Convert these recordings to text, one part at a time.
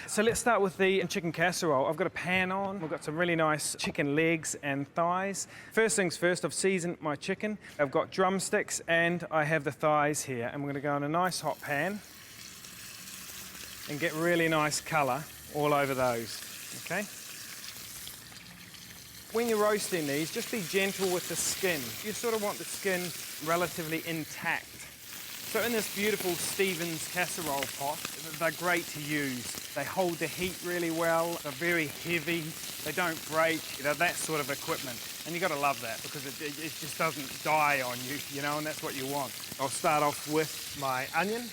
So let's start with the chicken casserole. I've got a pan on. We've got some really nice chicken legs and thighs. First things first, I've seasoned my chicken. I've got drumsticks and I have the thighs here. And we're going to go in a nice hot pan and get really nice colour all over those, okay? When you're roasting these, just be gentle with the skin. You sort of want the skin relatively intact. So in this beautiful Stevens casserole pot, they're great to use. They hold the heat really well, they're very heavy, they don't break, that sort of equipment. And you've got to love that because it just doesn't die on you, and that's what you want. I'll start off with my onion,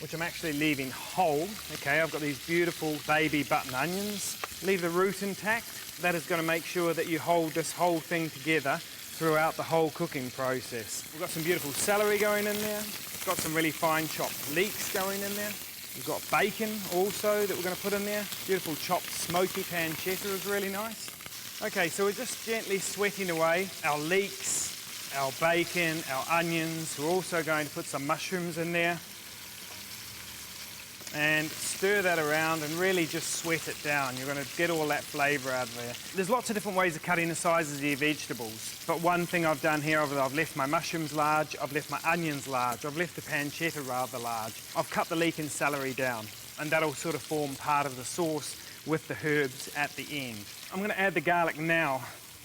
which I'm actually leaving whole. Okay, I've got these beautiful baby button onions. Leave the root intact. That is going to make sure that you hold this whole thing together throughout the whole cooking process. We've got some beautiful celery going in there. Got some really fine chopped leeks going in there. We've got bacon also that we're going to put in there. Beautiful chopped smoky pancetta is really nice. Okay, so we're just gently sweating away our leeks, our bacon, our onions. We're also going to put some mushrooms in there. And stir that around and really just sweat it down. You're going to get all that flavour out of there. There's lots of different ways of cutting the sizes of your vegetables, but one thing I've done here, I've left my mushrooms large, I've left my onions large, I've left the pancetta rather large. I've cut the leek and celery down, and that'll sort of form part of the sauce with the herbs at the end. I'm going to add the garlic now,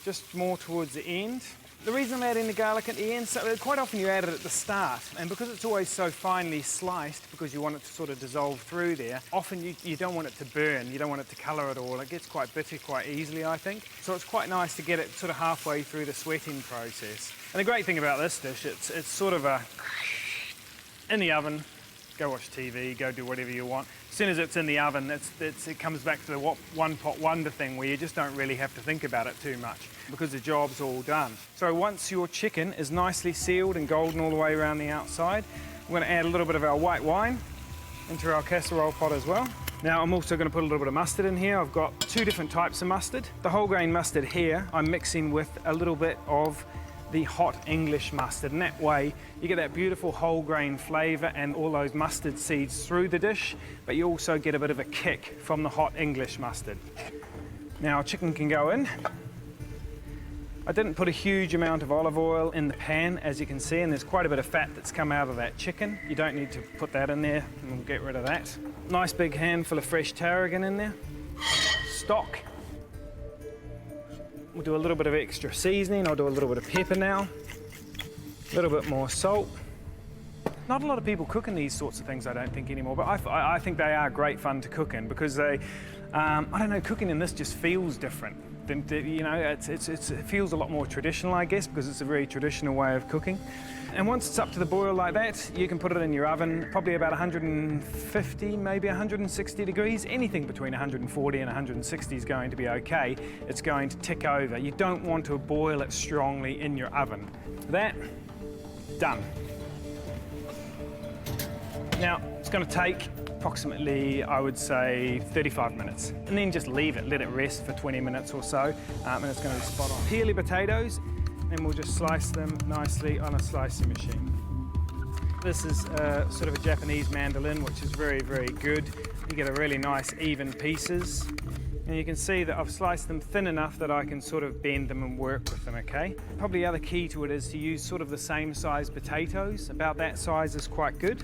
just more towards the end. The reason I'm adding the garlic at the end, so quite often you add it at the start, and because it's always so finely sliced, because you want it to sort of dissolve through there, often you don't want it to burn, you don't want it to colour at all. It gets quite bitter quite easily, I think. So it's quite nice to get it sort of halfway through the sweating process. And the great thing about this dish, it's sort of in the oven, go watch TV, go do whatever you want. As soon as it's in the oven, it comes back to the one pot wonder thing where you just don't really have to think about it too much because the job's all done. So once your chicken is nicely sealed and golden all the way around the outside, we're going to add a little bit of our white wine into our casserole pot as well. Now I'm also going to put a little bit of mustard in here. I've got two different types of mustard. The whole grain mustard here, I'm mixing with a little bit of the hot English mustard, and that way you get that beautiful whole grain flavour and all those mustard seeds through the dish, but you also get a bit of a kick from the hot English mustard. Now chicken can go in. I didn't put a huge amount of olive oil in the pan, as you can see, and there's quite a bit of fat that's come out of that chicken. You don't need to put that in there, and we'll get rid of that. Nice big handful of fresh tarragon in there. Stock. We'll do a little bit of extra seasoning. I'll do a little bit of pepper now. A little bit more salt. Not a lot of people cook in these sorts of things, I don't think, anymore, but I think they are great fun to cook in because they, I don't know, cooking in this just feels different. It feels a lot more traditional, I guess, because it's a very traditional way of cooking. And once it's up to the boil like that, you can put it in your oven, probably about 150, maybe 160 degrees. Anything between 140 and 160 is going to be okay. It's going to tick over. You don't want to boil it strongly in your oven. That, done. Now, it's going to take approximately, I would say, 35 minutes. And then just leave it, let it rest for 20 minutes or so, and it's going to be spot on. Peel your potatoes, and we'll just slice them nicely on a slicing machine. This is sort of a Japanese mandolin, which is very, very good. You get a really nice even pieces. And you can see that I've sliced them thin enough that I can sort of bend them and work with them, okay? Probably the other key to it is to use sort of the same size potatoes. About that size is quite good.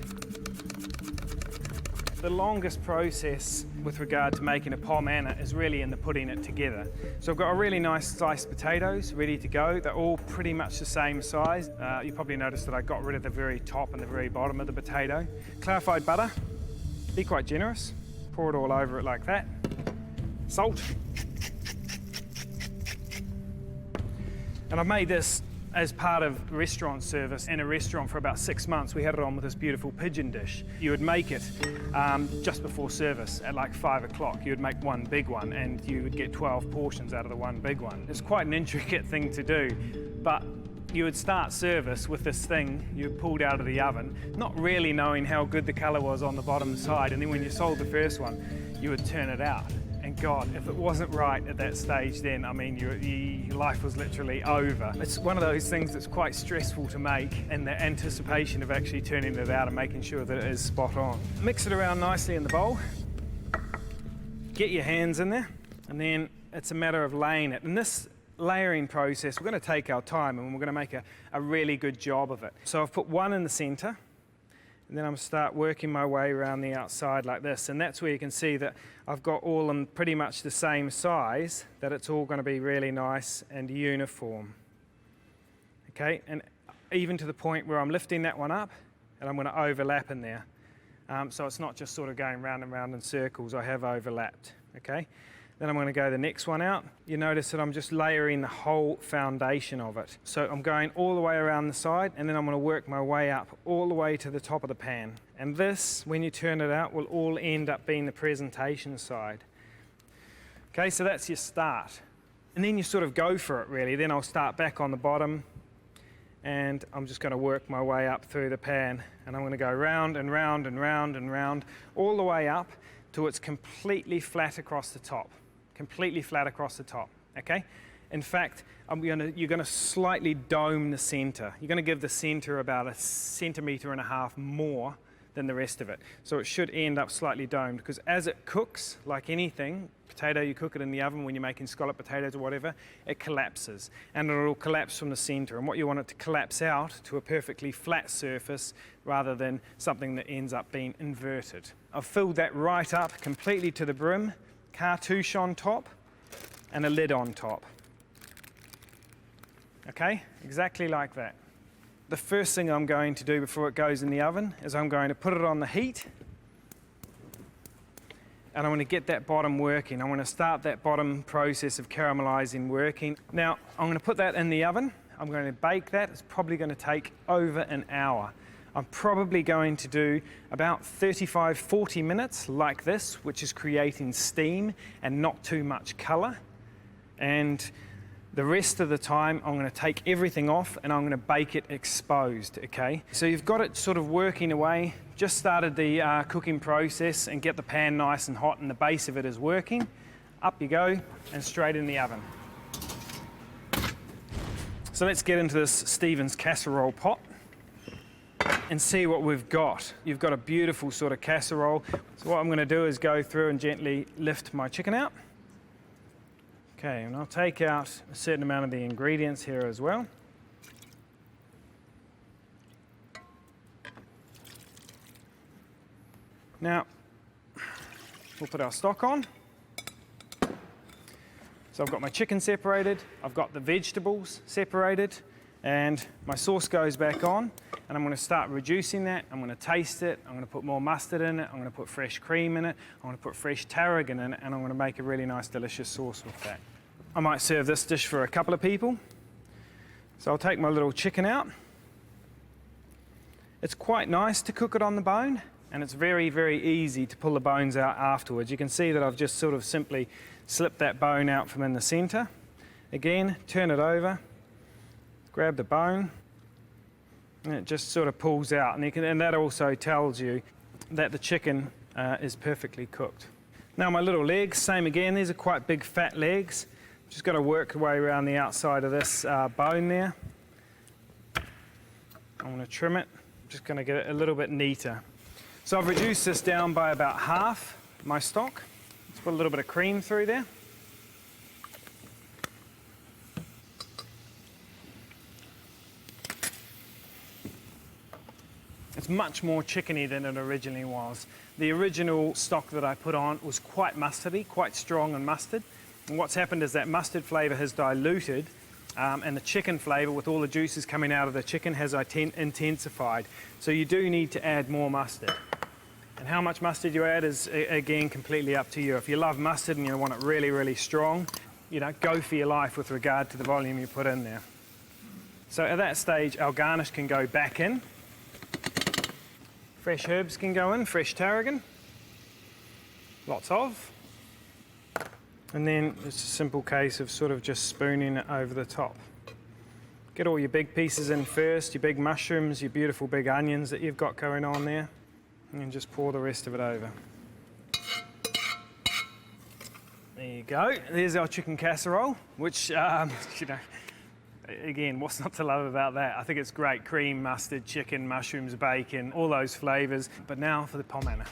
The longest process with regard to making a Pommes Anna is really in the putting it together. So I've got a really nice sliced potatoes ready to go. They're all pretty much the same size. You probably noticed that I got rid of the very top and the very bottom of the potato. Clarified butter, be quite generous. Pour it all over it like that. Salt. And I've made this as part of restaurant service in a restaurant for about 6 months. We had it on with this beautiful pigeon dish. You would make it just before service at like 5 o'clock. You would make one big one and you would get 12 portions out of the one big one. It's quite an intricate thing to do, but you would start service with this thing you pulled out of the oven, not really knowing how good the colour was on the bottom side, and then when you sold the first one, you would turn it out. And God, if it wasn't right at that stage then, I mean, your life was literally over. It's one of those things that's quite stressful to make, and the anticipation of actually turning it out and making sure that it is spot on. Mix it around nicely in the bowl. get your hands in there, and then it's a matter of laying it. And this layering process, we're going to take our time and we're going to make a really good job of it. So I've put one in the center, and then I'm going to start working my way around the outside like this. And that's where you can see that I've got all of them pretty much the same size, that it's all going to be really nice and uniform. Okay, and even to the point where I'm lifting that one up and I'm going to overlap in there. So it's not just sort of going round and round in circles, I have overlapped, okay? Then I'm going to go the next one out. You notice that I'm just layering the whole foundation of it. So I'm going all the way around the side, and then I'm going to work my way up all the way to the top of the pan. And this, when you turn it out, will all end up being the presentation side. Okay, so that's your start. And then you sort of go for it really. Then I'll start back on the bottom, and I'm just going to work my way up through the pan, and I'm going to go round and round and round and round all the way up till it's completely flat across the top. Completely flat across the top, okay? In fact, you're going to slightly dome the center. You're going to give the center about 1.5 centimeters more than the rest of it. So it should end up slightly domed, because as it cooks, like anything, potato, you cook it in the oven when you're making scallop potatoes or whatever, it collapses, and it'll collapse from the center. And what you want it to collapse out to a perfectly flat surface rather than something that ends up being inverted. I've filled that right up completely to the brim, cartouche on top, and a lid on top. Okay, exactly like that. The first thing I'm going to do before it goes in the oven is I'm going to put it on the heat, and I'm going to get that bottom working. I'm going to start that bottom process of caramelizing working. Now, I'm going to put that in the oven. I'm going to bake that. It's probably going to take over an hour. I'm probably going to do about 35-40 minutes like this, which is creating steam and not too much color. And the rest of the time, I'm going to take everything off and I'm going to bake it exposed, okay? So you've got it sort of working away. Just started the cooking process, and get the pan nice and hot and the base of it is working. Up you go and straight in the oven. So let's get into this Stevens casserole pot and see what we've got. You've got a beautiful sort of casserole. So what I'm going to do is go through and gently lift my chicken out. Okay, and I'll take out a certain amount of the ingredients here as well. Now, we'll put our stock on. So I've got my chicken separated, I've got the vegetables separated, and my sauce goes back on, and I'm going to start reducing that. I'm going to taste it, I'm going to put more mustard in it, I'm going to put fresh cream in it, I'm going to put fresh tarragon in it, and I'm going to make a really nice delicious sauce with that. I might serve this dish for a couple of people. So I'll take my little chicken out. It's quite nice to cook it on the bone, and it's very, very easy to pull the bones out afterwards. You can see that I've just sort of simply slipped that bone out from in the center. Again, turn it over, grab the bone, and it just sort of pulls out. And that also tells you that the chicken is perfectly cooked. Now my little legs, same again, these are quite big fat legs. Just got to work the way around the outside of this bone there. I'm going to trim it. I'm just going to get it a little bit neater. So I've reduced this down by about half my stock. Let's put a little bit of cream through there. It's much more chickeny than it originally was. The original stock that I put on was quite mustardy, quite strong and mustard. And what's happened is that mustard flavour has diluted, and the chicken flavour, with all the juices coming out of the chicken, has intensified. So you do need to add more mustard. And how much mustard you add is, again, completely up to you. If you love mustard and you want it really, really strong, you know, go for your life with regard to the volume you put in there. So at that stage, our garnish can go back in. Fresh herbs can go in, fresh tarragon, lots of. And then it's a simple case of sort of just spooning it over the top. Get all your big pieces in first, your big mushrooms, your beautiful big onions that you've got going on there, and then just pour the rest of it over. There you go. There's our chicken casserole, which, you know, again, what's not to love about that? I think it's great. Cream, mustard, chicken, mushrooms, bacon, all those flavours. But now for the Pommes Anna.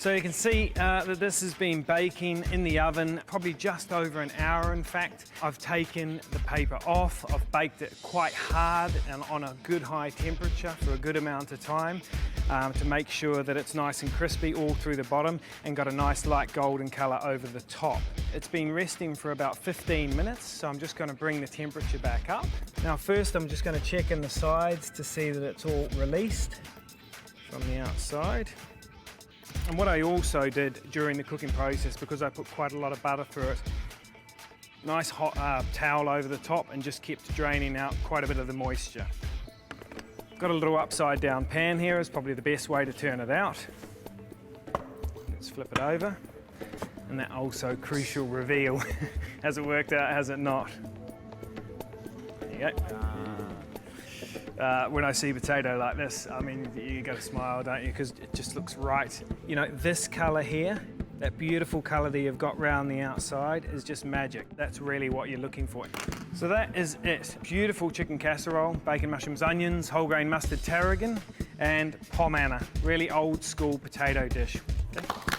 So you can see that this has been baking in the oven probably just over an hour, in fact. I've taken the paper off, I've baked it quite hard and on a good high temperature for a good amount of time to make sure that it's nice and crispy all through the bottom and got a nice light golden colour over the top. It's been resting for about 15 minutes, so I'm just going to bring the temperature back up. Now first I'm just going to check in the sides to see that it's all released from the outside. And what I also did during the cooking process, because I put quite a lot of butter through it, nice hot towel over the top and just kept draining out quite a bit of the moisture. Got a little upside down pan here, is probably the best way to turn it out. Let's flip it over. And that also crucial reveal. Has it worked out, has it not? There you go. When I see potato like this, I mean, you got to smile, don't you? Because it just looks right. You know, this colour here, that beautiful colour that you've got round the outside is just magic. That's really what you're looking for. So that is it. Beautiful chicken casserole, bacon, mushrooms, onions, whole grain mustard, tarragon, and Pommes Anna. Really old school potato dish. Okay.